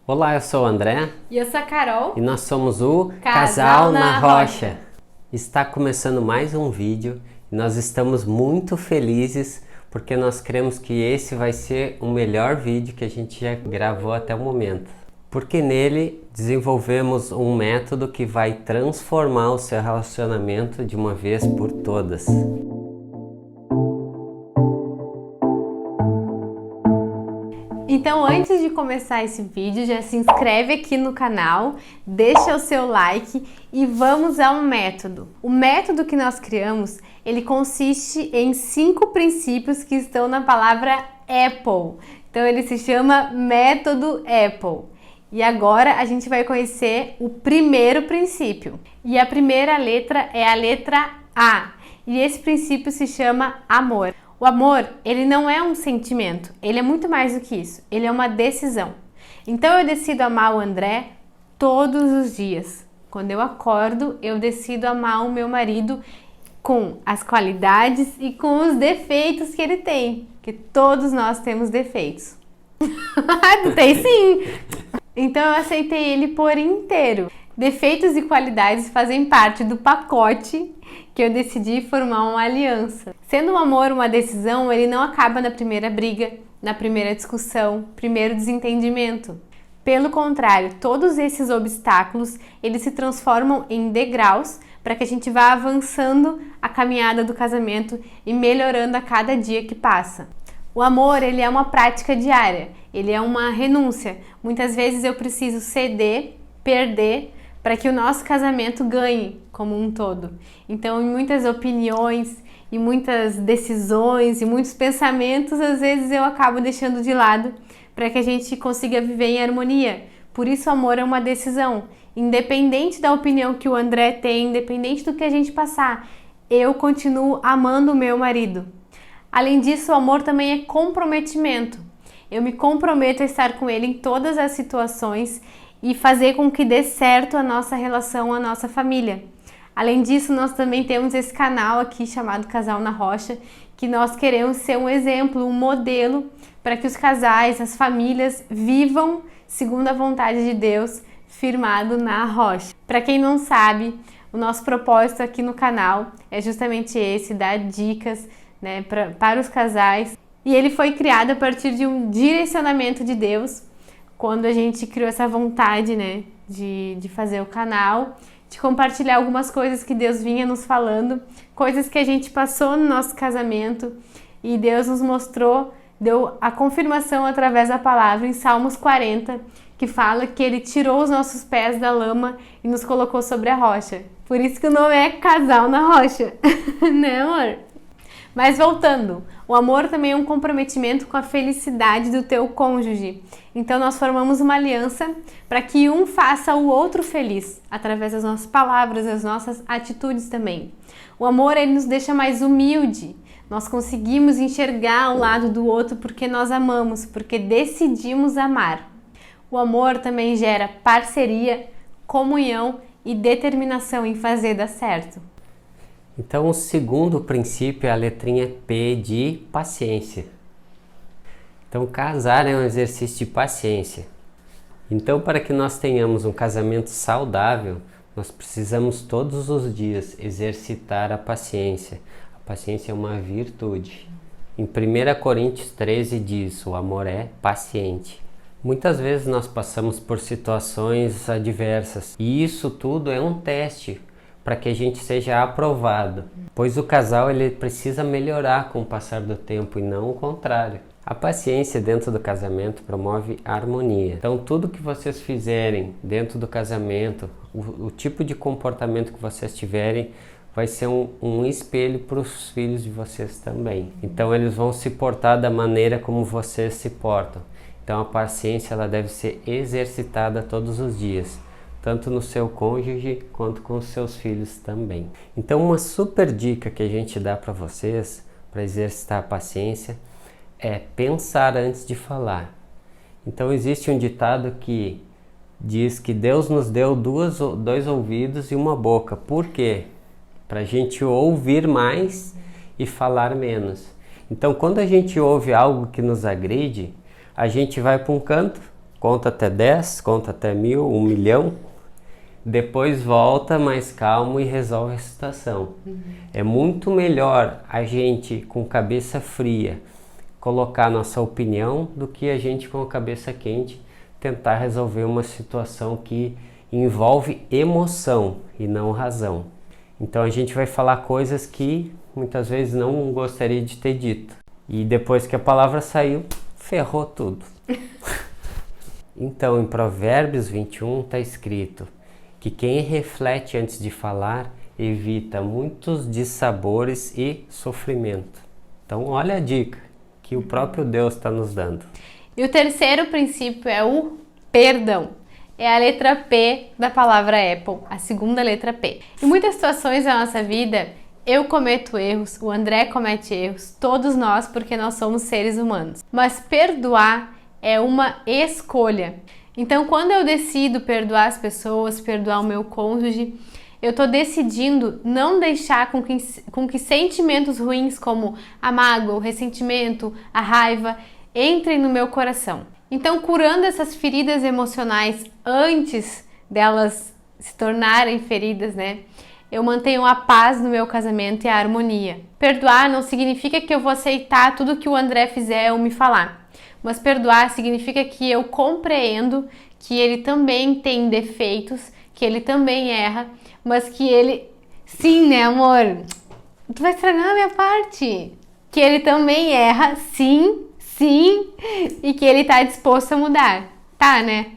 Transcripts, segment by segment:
Olá, eu sou o André E eu sou a Carol. e nós somos o Casal na Rocha. Está começando mais um vídeo e nós estamos muito felizes porque nós cremos que esse vai ser o melhor vídeo que a gente já gravou até o momento. Porque nele desenvolvemos um método que vai transformar o seu relacionamento de uma vez por todas. Então, antes de começar esse vídeo, já se inscreve aqui no canal, deixa o seu like e vamos ao método. O método que nós criamos, ele consiste em 5 princípios que estão na palavra Apple. Então, ele se chama Método Apple. E agora a gente vai conhecer o primeiro princípio. E a primeira letra é a letra A. E esse princípio se chama amor. O amor, ele não é um sentimento, ele é muito mais do que isso, ele é uma decisão. Então eu decido amar o André todos os dias. Quando eu acordo, eu decido amar o meu marido com as qualidades e com os defeitos que ele tem, que todos nós temos defeitos. Tem sim! Então eu aceitei ele por inteiro. Defeitos e qualidades fazem parte do pacote que eu decidi formar uma aliança. Sendo o amor uma decisão, ele não acaba na primeira briga, na primeira discussão, primeiro desentendimento. Pelo contrário, todos esses obstáculos, eles se transformam em degraus para que a gente vá avançando a caminhada do casamento e melhorando a cada dia que passa. O amor, ele é uma prática diária, ele é uma renúncia. Muitas vezes eu preciso ceder, perder, para que o nosso casamento ganhe como um todo. Então, em muitas opiniões, e muitas decisões, e muitos pensamentos, às vezes eu acabo deixando de lado para que a gente consiga viver em harmonia. Por isso, o amor é uma decisão. Independente da opinião que o André tem, independente do que a gente passar, eu continuo amando o meu marido. Além disso, o amor também é comprometimento. Eu me comprometo a estar com ele em todas as situações e fazer com que dê certo a nossa relação, a nossa família. Além disso, nós também temos esse canal aqui chamado Casal na Rocha, que nós queremos ser um exemplo, um modelo para que os casais, as famílias vivam segundo a vontade de Deus, firmado na rocha. Para quem não sabe, o nosso propósito aqui no canal é justamente esse, dar dicas, né, para os casais. E ele foi criado a partir de um direcionamento de Deus, quando a gente criou essa vontade, né, de fazer o canal, de compartilhar algumas coisas que Deus vinha nos falando, coisas que a gente passou no nosso casamento e Deus nos mostrou, deu a confirmação através da palavra em Salmos 40, que fala que Ele tirou os nossos pés da lama e nos colocou sobre a rocha. Por isso que o nome é Casal na Rocha, né, amor? Mas voltando, o amor também é um comprometimento com a felicidade do teu cônjuge. Então nós formamos uma aliança para que um faça o outro feliz, através das nossas palavras, das nossas atitudes também. O amor, ele nos deixa mais humilde. Nós conseguimos enxergar o lado do outro porque nós amamos, porque decidimos amar. O amor também gera parceria, comunhão e determinação em fazer dar certo. Então o segundo princípio é a letrinha P de paciência. Então casar é um exercício de paciência. Então para que nós tenhamos um casamento saudável, nós precisamos todos os dias exercitar a paciência. A paciência é uma virtude. Em 1 Coríntios 13 diz, o amor é paciente. Muitas vezes nós passamos por situações adversas e isso tudo é um teste para que a gente seja aprovado, pois o casal ele precisa melhorar com o passar do tempo e não o contrário. A paciência dentro do casamento promove harmonia. Então tudo que vocês fizerem dentro do casamento, o tipo de comportamento que vocês tiverem, vai ser um espelho para os filhos de vocês também. Então eles vão se portar da maneira como vocês se portam. Então a paciência ela deve ser exercitada todos os dias, tanto no seu cônjuge quanto com os seus filhos também. Então uma super dica que a gente dá para vocês, para exercitar a paciência, é pensar antes de falar. Então existe um ditado que diz que Deus nos deu dois ouvidos e uma boca. Por quê? Para a gente ouvir mais e falar menos. Então quando a gente ouve algo que nos agride, a gente vai para um canto conta até 10, conta até 1000, 1 milhão, depois volta mais calmo e resolve a situação. É muito melhor a gente com cabeça fria colocar nossa opinião do que a gente com a cabeça quente tentar resolver uma situação que envolve emoção e não razão. Então a gente vai falar coisas que muitas vezes não gostaria de ter dito. E depois que a palavra saiu, ferrou tudo. Então em Provérbios 21 está escrito que quem reflete antes de falar evita muitos dissabores e sofrimento. Então olha a dica que o próprio Deus está nos dando. E o terceiro princípio é o perdão. É a letra P da palavra Apple, a segunda letra P. Em muitas situações da nossa vida, eu cometo erros, o André comete erros, todos nós, porque nós somos seres humanos. Mas perdoar é uma escolha. Então, quando eu decido perdoar as pessoas, perdoar o meu cônjuge, eu estou decidindo não deixar com que sentimentos ruins como a mágoa, o ressentimento, a raiva entrem no meu coração. Então, curando essas feridas emocionais antes delas se tornarem feridas, né? Eu mantenho a paz no meu casamento e a harmonia. Perdoar não significa que eu vou aceitar tudo que o André fizer ou me falar. Mas perdoar significa que eu compreendo que ele também tem defeitos, que ele também erra, mas que ele... Sim, né, amor? Tu vai estragar a minha parte. Que ele também erra, sim, e que ele tá disposto a mudar. Tá, né?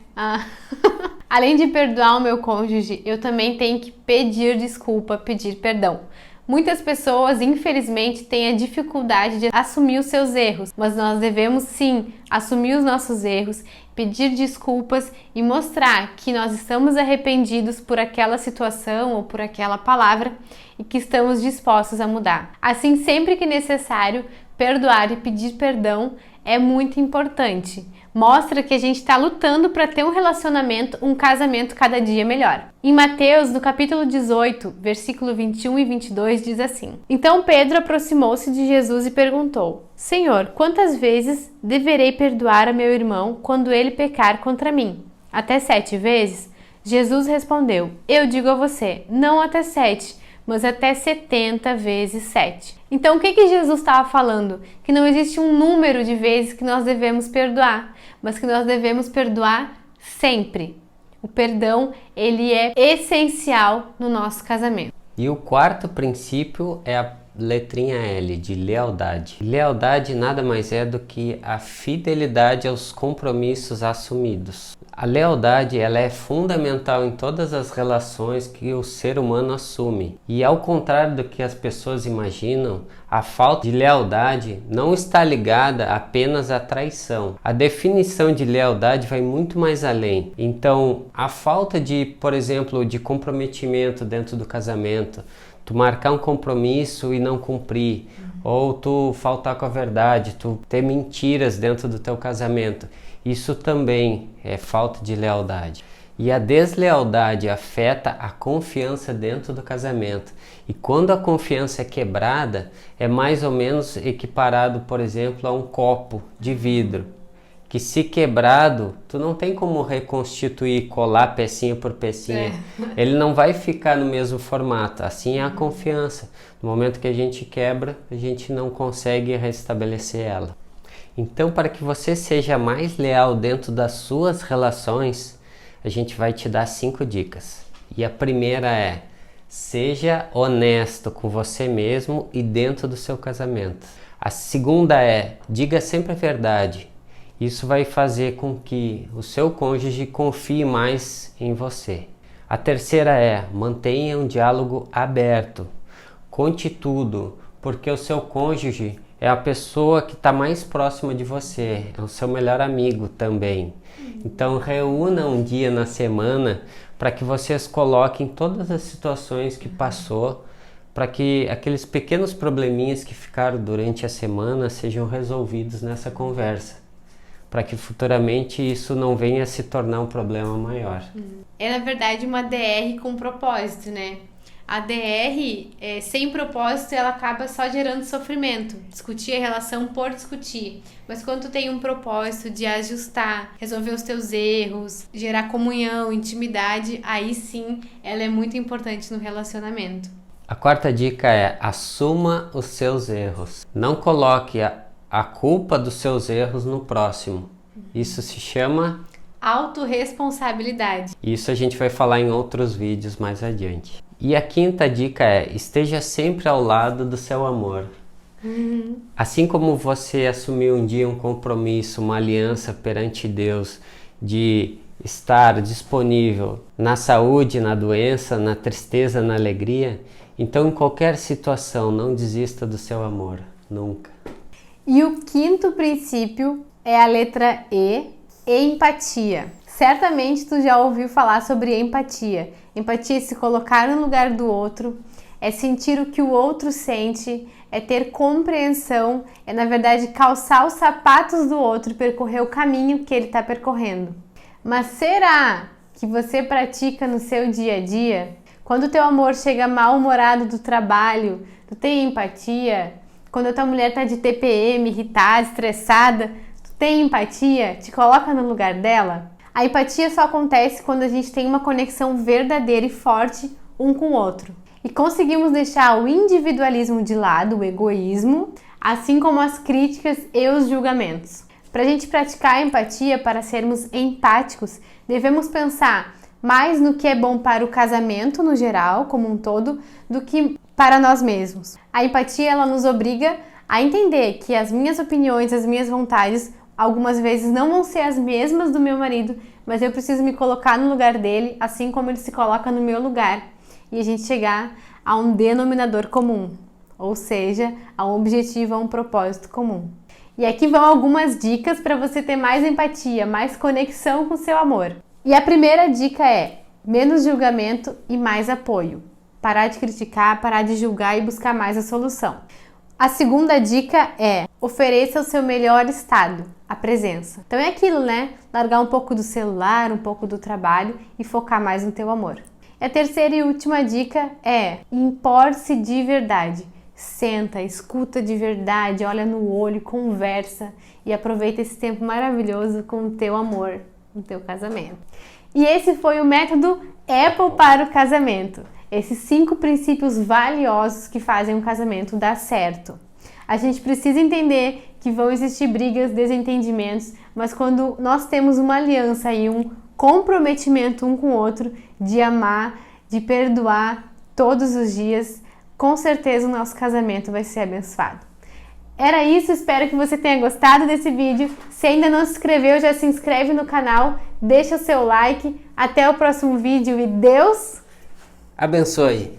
Além de perdoar o meu cônjuge, eu também tenho que pedir desculpa, pedir perdão. Muitas pessoas, infelizmente, têm a dificuldade de assumir os seus erros, mas nós devemos sim assumir os nossos erros, pedir desculpas e mostrar que nós estamos arrependidos por aquela situação ou por aquela palavra e que estamos dispostos a mudar. Assim, sempre que necessário, perdoar e pedir perdão é muito importante. Mostra que a gente está lutando para ter um relacionamento, um casamento cada dia melhor. Em Mateus, no capítulo 18, versículo 21 e 22, diz assim: Então Pedro aproximou-se de Jesus e perguntou: Senhor, quantas vezes deverei perdoar a meu irmão quando ele pecar contra mim? Até 7 vezes? Jesus respondeu: Eu digo a você, não até 7, mas até 70 vezes 7. Então o que Jesus estava falando? Que não existe um número de vezes que nós devemos perdoar, mas que nós devemos perdoar sempre. O perdão, ele é essencial no nosso casamento. E o quarto princípio é a letrinha L, de lealdade. Lealdade nada mais é do que a fidelidade aos compromissos assumidos. A lealdade, ela é fundamental em todas as relações que o ser humano assume. E ao contrário do que as pessoas imaginam, a falta de lealdade não está ligada apenas à traição. A definição de lealdade vai muito mais além. Então, a falta de, por exemplo, de comprometimento dentro do casamento, tu marcar um compromisso e não cumprir, ou tu faltar com a verdade, tu ter mentiras dentro do teu casamento, isso também é falta de lealdade. E a deslealdade afeta a confiança dentro do casamento. E quando a confiança é quebrada, é mais ou menos equiparado, por exemplo, a um copo de vidro, que se quebrado, tu não tem como reconstituir, colar pecinha por pecinha. Ele não vai ficar no mesmo formato. Assim é a confiança. No momento que a gente quebra, a gente não consegue restabelecer ela. Então, para que você seja mais leal dentro das suas relações, a gente vai te dar 5 dicas. E a primeira é: seja honesto com você mesmo e dentro do seu casamento. A segunda é: diga sempre a verdade. Isso vai fazer com que o seu cônjuge confie mais em você. A terceira é: mantenha um diálogo aberto. Conte tudo, porque o seu cônjuge é a pessoa que está mais próxima de você, é o seu melhor amigo também. Então reúna um dia na semana para que vocês coloquem todas as situações que passou, para que aqueles pequenos probleminhas que ficaram durante a semana sejam resolvidos nessa conversa, para que futuramente isso não venha a se tornar um problema maior. É, na verdade, uma DR com propósito, né? A DR, sem propósito, ela acaba só gerando sofrimento. Discutir a relação por discutir. Mas quando tu tem um propósito de ajustar, resolver os teus erros, gerar comunhão, intimidade, aí sim ela é muito importante no relacionamento. A quarta dica é: assuma os seus erros. Não coloque a culpa dos seus erros no próximo. Isso se chama autorresponsabilidade. Isso a gente vai falar em outros vídeos mais adiante. E a quinta dica é: esteja sempre ao lado do seu amor. Assim como você assumiu um dia um compromisso, uma aliança perante Deus de estar disponível na saúde, na doença, na tristeza, na alegria, então em qualquer situação não desista do seu amor, nunca. E o quinto princípio é a letra E, empatia. Certamente tu já ouviu falar sobre empatia. Empatia é se colocar no lugar do outro, é sentir o que o outro sente, é ter compreensão, é na verdade calçar os sapatos do outro e percorrer o caminho que ele está percorrendo. Mas será que você pratica no seu dia a dia? Quando o teu amor chega mal-humorado do trabalho, tu tem empatia? Quando a tua mulher está de TPM, irritada, estressada, tu tem empatia? Te coloca no lugar dela? A empatia só acontece quando a gente tem uma conexão verdadeira e forte um com o outro. E conseguimos deixar o individualismo de lado, o egoísmo, assim como as críticas e os julgamentos. Para a gente praticar a empatia, para sermos empáticos, devemos pensar mais no que é bom para o casamento no geral, como um todo, do que para nós mesmos. A empatia, ela nos obriga a entender que as minhas opiniões, as minhas vontades, algumas vezes não vão ser as mesmas do meu marido, mas eu preciso me colocar no lugar dele, assim como ele se coloca no meu lugar, e a gente chegar a um denominador comum, ou seja, a um objetivo, a um propósito comum. E aqui vão algumas dicas para você ter mais empatia, mais conexão com o seu amor. E a primeira dica é: menos julgamento e mais apoio. Parar de criticar, parar de julgar e buscar mais a solução. A segunda dica é: ofereça o seu melhor estado, a presença. Então é aquilo, né? Largar um pouco do celular, um pouco do trabalho e focar mais no teu amor. E a terceira e última dica é: importe-se de verdade. Senta, escuta de verdade, olha no olho, conversa e aproveita esse tempo maravilhoso com o teu amor, no teu casamento. E esse foi o método Apple para o casamento. Esses 5 princípios valiosos que fazem um casamento dar certo. A gente precisa entender que vão existir brigas, desentendimentos, mas quando nós temos uma aliança e um comprometimento um com o outro de amar, de perdoar todos os dias, com certeza o nosso casamento vai ser abençoado. Era isso, espero que você tenha gostado desse vídeo. Se ainda não se inscreveu, já se inscreve no canal, deixa o seu like. Até o próximo vídeo e Deus abençoe!